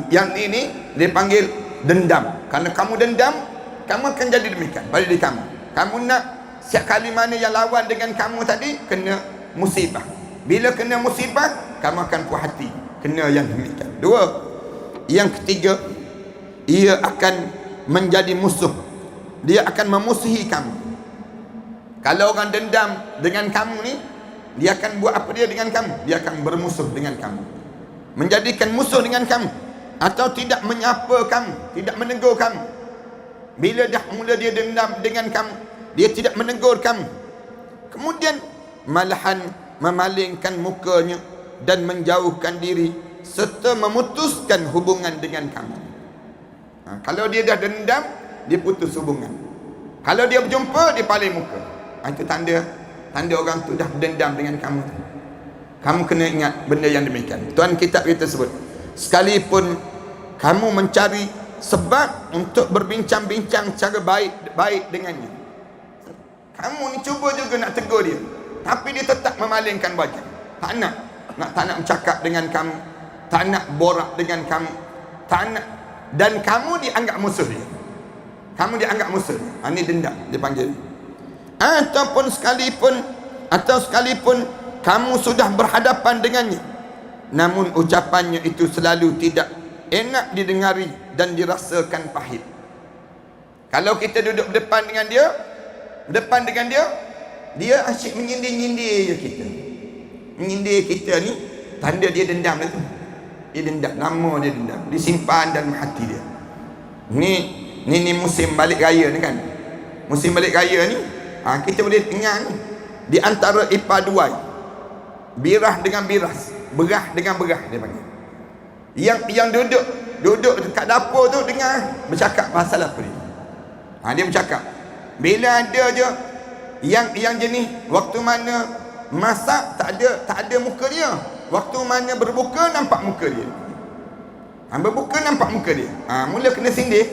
[SPEAKER 1] Yang ini dipanggil dendam. Karena kamu dendam, kamu akan jadi demikian pada diri kamu. Kamu nak setiap kali mana yang lawan dengan kamu tadi kena musibah. Bila kena musibah, kamu akan puas hati kena yang demikian. Dua. Yang ketiga, ia akan menjadi musuh. Dia akan memusuhi kamu. Kalau orang dendam dengan kamu ni, dia akan buat apa dia dengan kamu? Dia akan bermusuh dengan kamu, menjadikan musuh dengan kamu, atau tidak menyapa kamu, tidak menegur kamu. Bila dah mula dia dendam dengan kamu, dia tidak menegur kamu, kemudian malahan memalingkan mukanya dan menjauhkan diri serta memutuskan hubungan dengan kamu. Kalau dia dah dendam, dia putus hubungan. Kalau dia berjumpa, dia paling muka. Itu tanda orang tu dah dendam dengan kamu. Kamu kena ingat benda yang demikian. Tuan kitab kita sebut, sekalipun kamu mencari sebab untuk berbincang-bincang secara baik dengannya, kamu ni cuba juga nak tegur dia, tapi dia tetap memalingkan wajah. Tak nak bercakap dengan kamu, tak nak borak dengan kamu, tak nak, dan kamu dianggap musuh dia. Kamu dianggap musuh dia. Ini dendam dia panggil. Ataupun sekalipun kamu sudah berhadapan dengannya, namun ucapannya itu selalu tidak enak didengari dan dirasakan pahit. Kalau kita duduk depan dengan dia, dia asyik menyindir-nyindir je kita. Menyindir kita ni tanda dia dendam lah tu. Dia dendam, lama dia dendam, disimpan dalam hati dia. Ni musim balik raya ni kan. Musim balik raya ni, kita boleh ingat ni, di antara ipar duai, birah dengan biras, berah dengan berah dia panggil. Yang duduk dekat dapur tu dengar bercakap pasal apa dia. Dia bercakap. Bila ada je yang jenis waktu mana masak tak ada muka dia. Waktu mana berbuka nampak muka dia. Berbuka nampak muka dia. Mula kena sindir.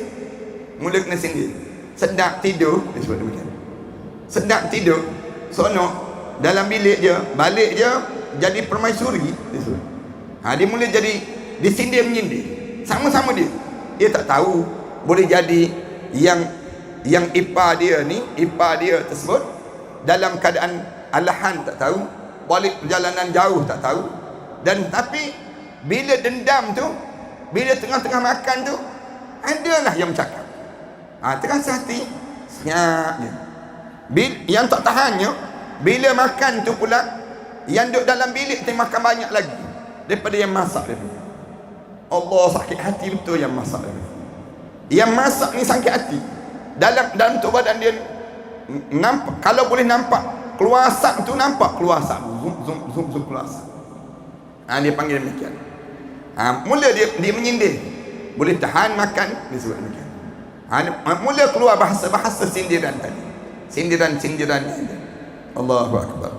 [SPEAKER 1] Sedap tidur, dia sebut demikian. Sedap tidur, seronok dalam bilik je, balik je jadi permaisuri, dia sebut. Dia mula jadi disindir menyindir. Sama-sama dia tak tahu boleh jadi yang ipar dia tersebut dalam keadaan alahan tak tahu, balik perjalanan jauh tak tahu, Dan tapi bila dendam tu, bila tengah-tengah makan tu, adalah yang bercakap. Terasa hati senyap je. Yang tak tahannya, bila makan tu pula, yang duduk dalam bilik tu makan banyak lagi daripada yang masak dia. Allah, sakit hati betul yang masak dia. Yang masak ni sakit hati. Dalam tu badan dia nampak, kalau boleh nampak keluar asap tu, nampak keluar asap, zoom keluar asap. Dia panggil demikian. Mula dia menyindir, boleh tahan makan, dia sebut demikian. Mula keluar bahasa sindiran tadi, sindiran Allahu Akbar.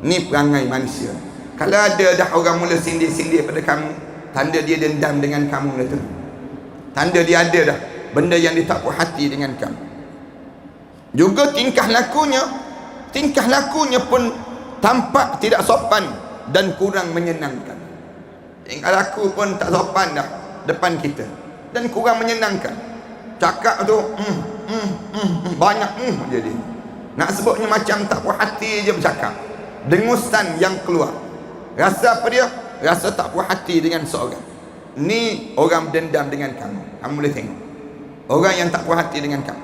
[SPEAKER 1] Ni perangai manusia. Kalau ada dah orang mula sindir pada kamu, tanda dia dendam dengan kamu lah tu. Tanda dia ada dah benda yang dia tak puas hati dengan kamu. Juga tingkah lakunya pun tampak tidak sopan dan kurang menyenangkan. Tingkah laku pun tak sopan dah depan kita dan kurang menyenangkan. Cakap tu banyak jadi. Nak sebutnya macam tak puas hati je bercakap. Dengusan yang keluar. Rasa apa dia? Rasa tak puas hati dengan seorang. Ni orang dendam dengan kamu. Kamu boleh tengok orang yang tak puas hati dengan kamu.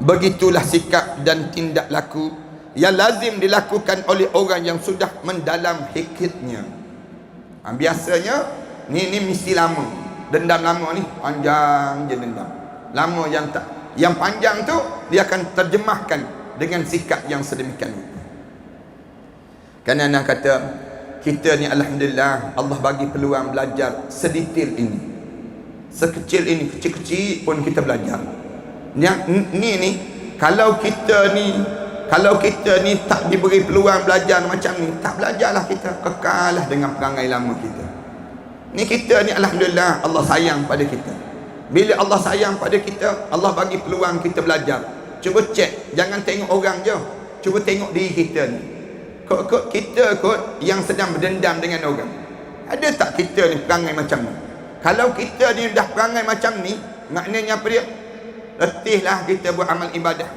[SPEAKER 1] Begitulah sikap dan tindak laku yang lazim dilakukan oleh orang yang sudah mendalam hikitnya. Biasanya ni mesti lama. Dendam lama ni panjang je dendam. Lama yang panjang tu dia akan terjemahkan dengan sikap yang sedemikian. Kerana anak kata kita ni alhamdulillah Allah bagi peluang belajar sedetail ini, sekecil ini, kecil-kecil pun kita belajar. Yang ni kalau kita ni tak diberi peluang belajar macam ni, tak belajarlah kita, kekallah dengan perangai lama kita. Ni kita ni alhamdulillah Allah sayang pada kita. Bila Allah sayang pada kita, Allah bagi peluang kita belajar. Cuba cek, jangan tengok orang je, cuba tengok diri kita ni. Kita yang sedang berdendam dengan orang, ada tak kita ni perangai macam ni? Kalau kita ni dah perangai macam ni, maknanya apa dia? Letihlah kita buat amal ibadah.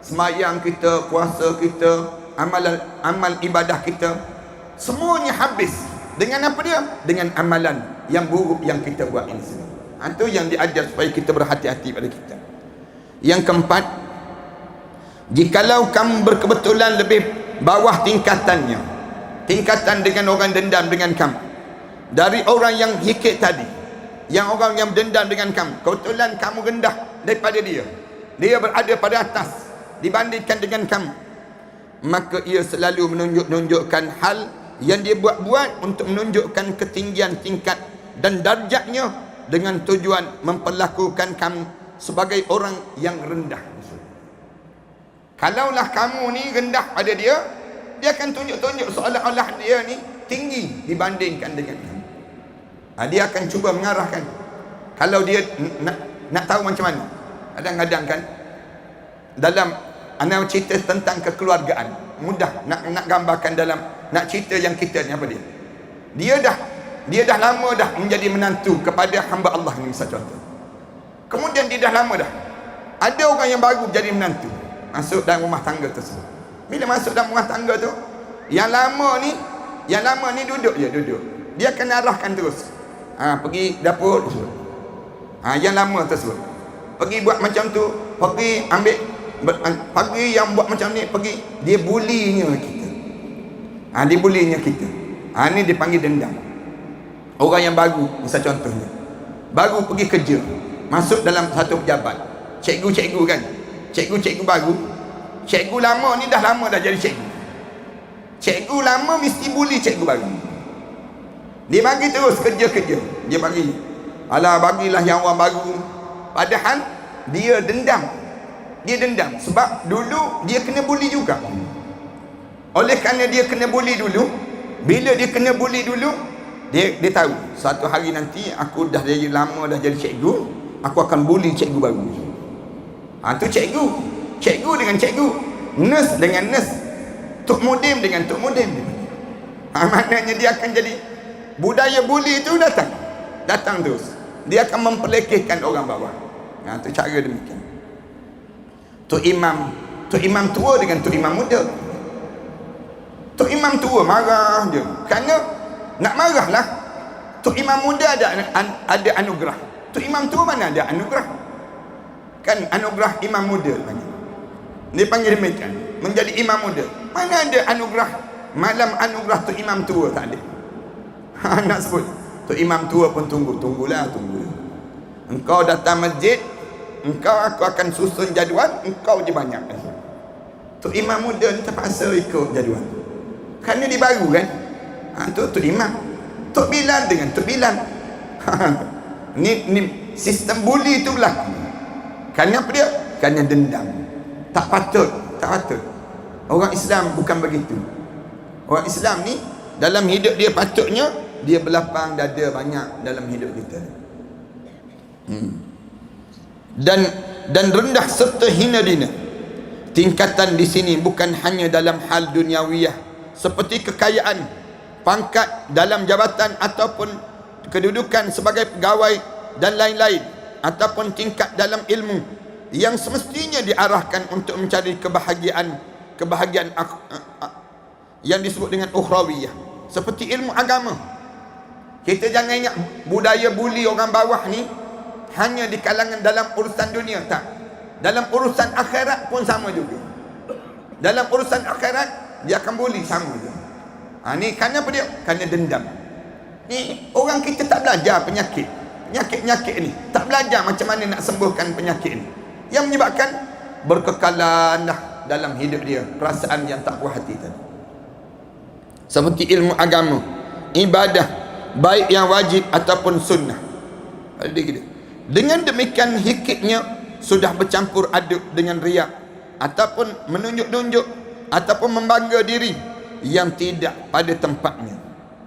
[SPEAKER 1] Semayang kita, puasa kita, amal ibadah kita, semuanya habis. Dengan apa dia? Dengan amalan yang buruk yang kita buat ini semua. Itu yang diajar supaya kita berhati-hati pada kita. Yang keempat, jikalau kamu berkebetulan lebih bawah tingkatan dengan orang dendam dengan kamu, dari orang yang hikit tadi, yang orang yang dendam dengan kamu, kebetulan kamu rendah daripada dia berada pada atas dibandingkan dengan kamu, maka ia selalu menunjukkan hal yang dia buat untuk menunjukkan ketinggian tingkat dan darjatnya dengan tujuan memperlakukan kamu sebagai orang yang rendah. Kalaulah kamu ni rendah pada dia akan tunjuk-tunjuk seolah-olah dia ni tinggi dibandingkan dengan kamu. Dia akan cuba mengarahkan. Kalau dia nak tahu macam mana, kadang-kadang kan dalam anak cerita tentang kekeluargaan, mudah nak gambarkan dalam nak cerita yang kita ni apa dia dah lama dah menjadi menantu kepada hamba Allah ni, misal contoh. Kemudian dia dah lama dah ada orang yang baru jadi menantu masuk dalam rumah tangga tersebut. Bila masuk dalam rumah tangga tu, yang lama ni duduk. Dia akan arahkan terus. Pergi dapur tersebut. Yang lama tersebut pergi buat macam tu, pergi ambil, pergi yang buat macam ni, pergi dia bulinya kita. Dia bulinya kita. Ni dipanggil dendam. Orang yang baru, misal contohnya baru pergi kerja, masuk dalam satu pejabat, cikgu kan, cikgu baru, cikgu lama ni dah lama dah jadi cikgu lama mesti bully cikgu baru. Dia bagi terus kerja, dia bagi, bagilah yang orang baru, padahal dia dendam sebab dulu dia kena bully juga. Oleh kerana dia kena bully dulu, bila dia kena bully dulu, dia tahu satu hari nanti aku dah jadi lama dah jadi cikgu, aku akan bully cikgu baru. Tu cikgu dengan cikgu, nurse dengan nurse, tok modem dengan tok modem. Maknanya dia akan jadi budaya bully itu datang terus. Dia akan memperlekehkan orang bawah. Tu cara demikian. Tok imam tua dengan tok imam muda. Tok imam tua marah je kerana Nak marahlah. Tok Imam muda ada anugerah. Tok Imam tua mana ada anugerah? Kan anugerah imam muda panggil. Dia panggil demikian. Menjadi imam muda. Mana ada anugerah? Malam anugerah Tok Imam tua tak ada. Nak sebut. Tok Imam tua pun tunggulah. Engkau datang masjid, aku akan susun jadual, engkau je banyak. Tok Imam muda ni terpaksa ikut jadual. Kerana dia baru kan. Tok Imam. Tok Bilal dengan Tok Bilal. Ni sistem buli tu berlaku. Kerana apa dia? Kerana dendam. Tak patut. Orang Islam bukan begitu. Orang Islam ni dalam hidup dia patutnya dia berlapang dada banyak dalam hidup kita. Dan rendah serta hina dina. Tingkatan di sini bukan hanya dalam hal duniawiyah seperti kekayaan, pangkat dalam jabatan ataupun kedudukan sebagai pegawai dan lain-lain, ataupun tingkat dalam ilmu yang semestinya diarahkan untuk mencari kebahagiaan yang disebut dengan ukhrawiyah, seperti ilmu agama. Kita jangan ingat budaya buli orang bawah ni hanya di kalangan dalam urusan dunia, tak. Dalam urusan akhirat pun sama juga. Dalam urusan akhirat dia akan buli sama juga. Ni kerana apa dia? Kerana dendam. Ni orang kita tak belajar penyakit ni, tak belajar macam mana nak sembuhkan penyakit ni, yang menyebabkan berkekalan dah dalam hidup dia perasaan yang tak puas hati tadi. Seperti ilmu agama, ibadah, baik yang wajib ataupun sunnah. Dengan demikian hikitnya sudah bercampur aduk dengan riak ataupun menunjuk-nunjuk ataupun membangga diri yang tidak pada tempatnya.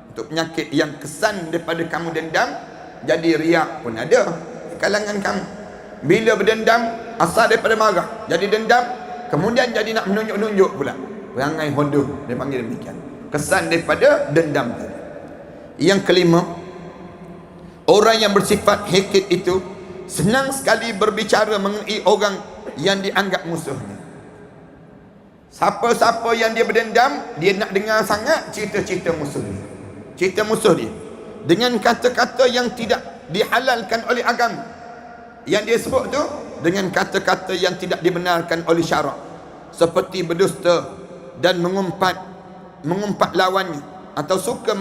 [SPEAKER 1] Untuk penyakit yang kesan daripada kamu dendam, jadi riak pun ada di kalangan kamu. Bila berdendam asal daripada marah, jadi dendam, kemudian jadi nak menunjuk-nunjuk pula. Perangai hondoh, dia panggil demikian. Kesan daripada dendam tadi. Yang kelima, orang yang bersifat hikit itu senang sekali berbicara mengenai orang yang dianggap musuhnya. Siapa-siapa yang dia berdendam, dia nak dengar sangat cerita-cerita musuh dia. Cerita musuh dia dengan kata-kata yang tidak dihalalkan oleh agama. Yang dia sebut tu dengan kata-kata yang tidak dibenarkan oleh syarak, seperti berdusta dan mengumpat lawannya, atau suka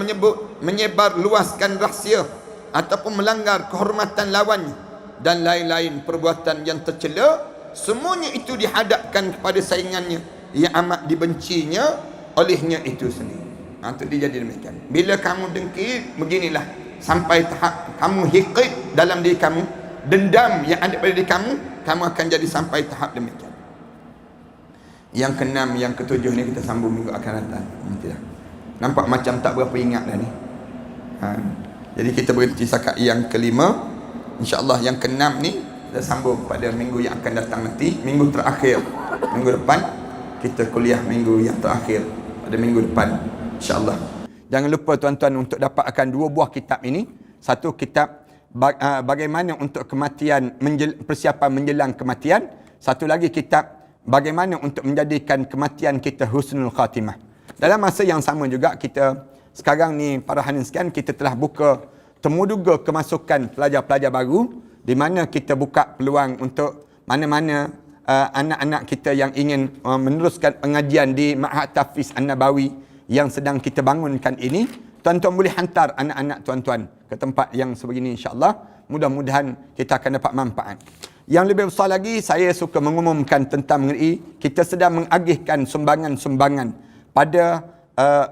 [SPEAKER 1] menyebar luaskan rahsia ataupun melanggar kehormatan lawannya, dan lain-lain perbuatan yang tercela. Semuanya itu dihadapkan kepada saingannya yang amat dibencinya olehnya itu sendiri. Itu dia jadi demikian. Bila kamu dengki, beginilah sampai tahap kamu hikit dalam diri kamu, dendam yang ada pada diri kamu akan jadi sampai tahap demikian. Yang keenam, yang ketujuh ni kita sambung minggu akan datang. Nampak macam tak berapa ingat dah ni. Jadi kita berhenti setakat yang kelima. InsyaAllah yang keenam ni kita sambung pada minggu yang akan datang nanti. Minggu terakhir, minggu depan kita kuliah minggu yang terakhir pada minggu depan, InsyaAllah. Jangan lupa tuan-tuan untuk dapatkan 2 buah kitab ini. Satu kitab bagaimana untuk kematian, persiapan menjelang kematian. Satu lagi kitab bagaimana untuk menjadikan kematian kita husnul khatimah. Dalam masa yang sama juga kita sekarang ni para hadirin sekalian, kita telah buka temuduga kemasukan pelajar-pelajar baru, di mana kita buka peluang untuk mana-mana anak-anak kita yang ingin meneruskan pengajian di Ma'had Tahfiz An-Nabawi yang sedang kita bangunkan ini. Tuan-tuan boleh hantar anak-anak tuan-tuan ke tempat yang sebegini, insyaAllah. Mudah-mudahan kita akan dapat manfaat. Yang lebih besar lagi, saya suka mengumumkan tentang mengenai kita sedang mengagihkan sumbangan-sumbangan pada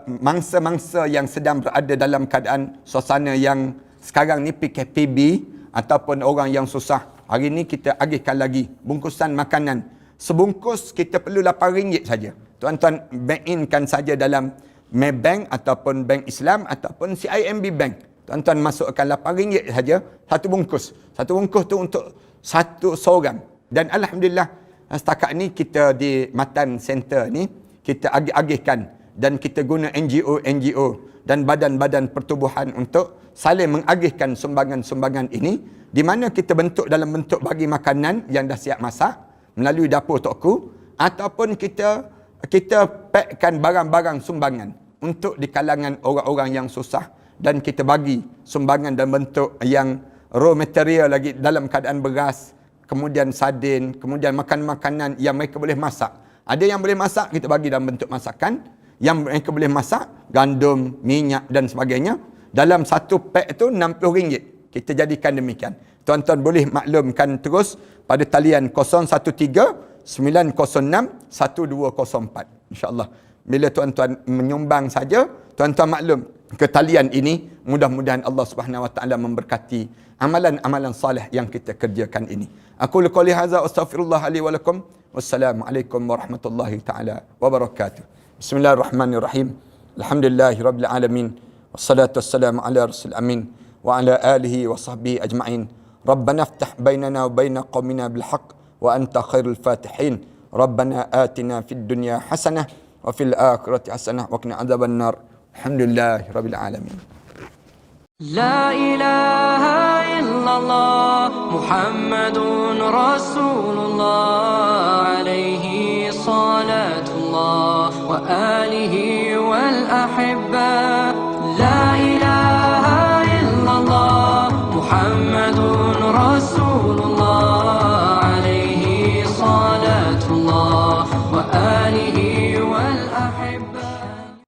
[SPEAKER 1] mangsa-mangsa yang sedang berada dalam keadaan suasana yang sekarang ni PKPB ataupun orang yang susah. Hari ni kita agihkan lagi bungkusan makanan. Sebungkus kita perlu RM8 saja. Tuan-tuan bank in-kan saja dalam Maybank ataupun Bank Islam ataupun CIMB Bank. Tuan-tuan masukkan RM8 saja satu bungkus. Satu bungkus tu untuk satu seorang. Dan alhamdulillah setakat ni kita di Matan Center ni kita agih-agihkan dan kita guna NGO dan badan-badan pertubuhan untuk saling mengagihkan sumbangan-sumbangan ini, di mana kita bentuk dalam bentuk bagi makanan yang dah siap masak melalui dapur tokku, ataupun kita packkan barang-barang sumbangan untuk di kalangan orang-orang yang susah dan kita bagi sumbangan dalam bentuk yang raw material lagi, dalam keadaan beras, kemudian sardin, kemudian makanan-makanan yang mereka boleh masak. Ada yang boleh masak, kita bagi dalam bentuk masakan. Yang mereka boleh masak, gandum, minyak dan sebagainya. Dalam satu pack tu RM60. Kita jadikan demikian. Tuan-tuan boleh maklumkan terus pada talian 013 906 1204. InsyaAllah. Bila tuan-tuan menyumbang saja, tuan-tuan maklum ke talian ini, mudah-mudahan Allah Subhanahu Wa Taala memberkati amalan-amalan salih yang kita kerjakan ini. Aku qouli hadza astaghfirullah li wa lakum. Wassalamualaikum warahmatullahi taala wabarakatuh. Bismillahirrahmanirrahim. Alhamdulillahirabbil alamin. Wassalatu wassalamu ala rasul amin wa ala alihi wa sahbihi ajma'in. Rabbana iftah bainana wa baina qaumina bil haqq wa anta khairul fatihin. Rabbana atina fid dunya hasanah wa fil akhirati hasanah wa qina adzaban nar. Alhamdulillahirabbil alamin.
[SPEAKER 2] لا إله إلا الله محمد رسول الله عليه صلاة الله وآله والأحبة